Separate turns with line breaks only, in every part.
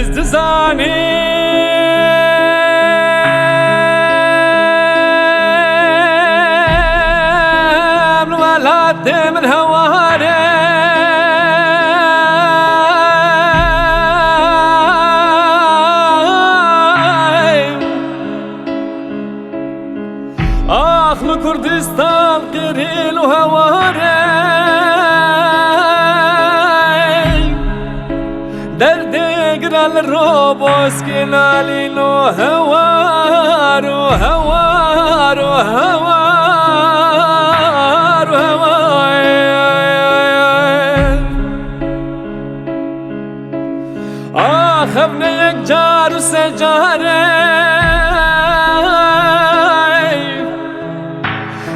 از دزانی ولاد من هواره آخل كردستان قريل وهواره دردقر الروبوس كنالين وهوار وهوار وهوار وهوار آخفنا يكجار وسجاره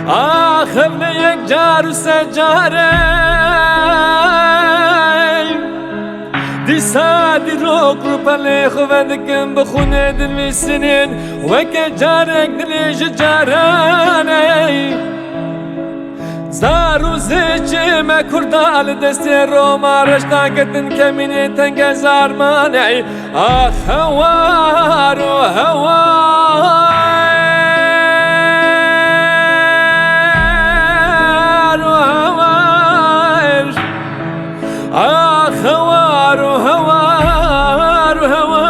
آخفنا يكجار وسجاره دي سادي روك روبالي خوفادكم بخونه دلمي سنين وكا جارك دليش جاراني زارو زيجي ما كردال دستي روما رشتا كتن كميني تنگا زارماني آخ هوار وهوار وهوار آخ هوار وهوار وهوار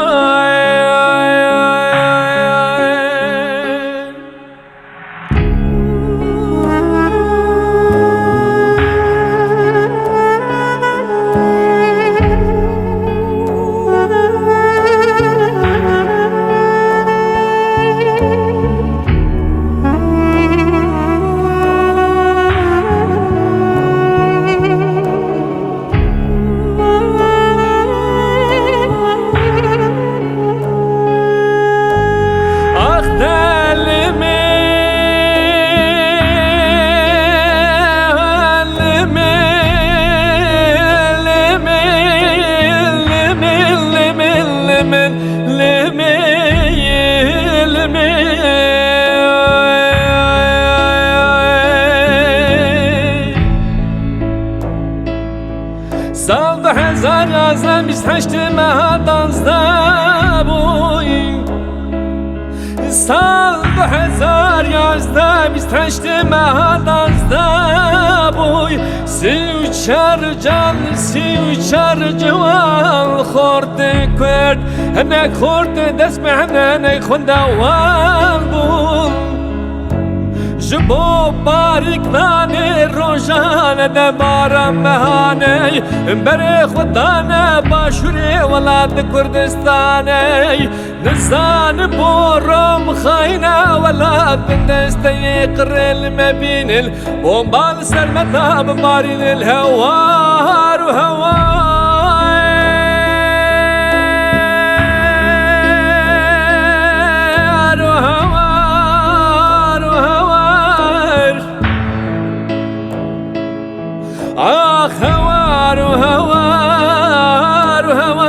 سال 2011 28 ماه 12 بوی سال 2011 28 ماه 12 بوی 34 جان 34 جوان خورد کرد هنک خورد دست به هنک خوندوان بود جبو باریک دانی روشان دبارم مهانی بری خودانه باشوری ولاد کردستانی نزان بورم خاینه ولاد بندستی قرل مبین بومبال سرمتا ببارین الهوار وهوار آخ هوار وهوار وهوار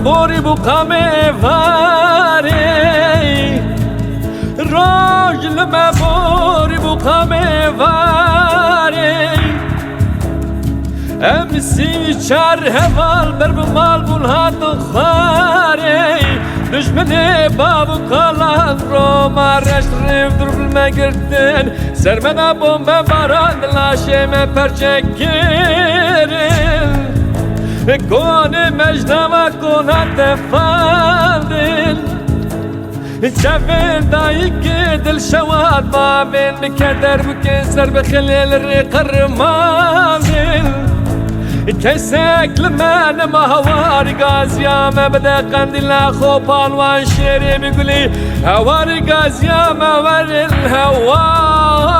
بوری بو قمه واری راجل ما بوری بو قمه واری امسی چار هوال بر بمال بول هات خاری دشمنی بابو کالان رو مارش ریف در بالمگردن سرمنا بومب باران لاشه me perçekirin Kone mecdava konat efandin Çevin dayı ki dil şevat mavin Bikeder bükeser bخليل الريق الرمادin كسك لمن مهوار غازيا ما بدا قنديل خوبان وان شيري بيقولي هوار غازيا ما ور الهوار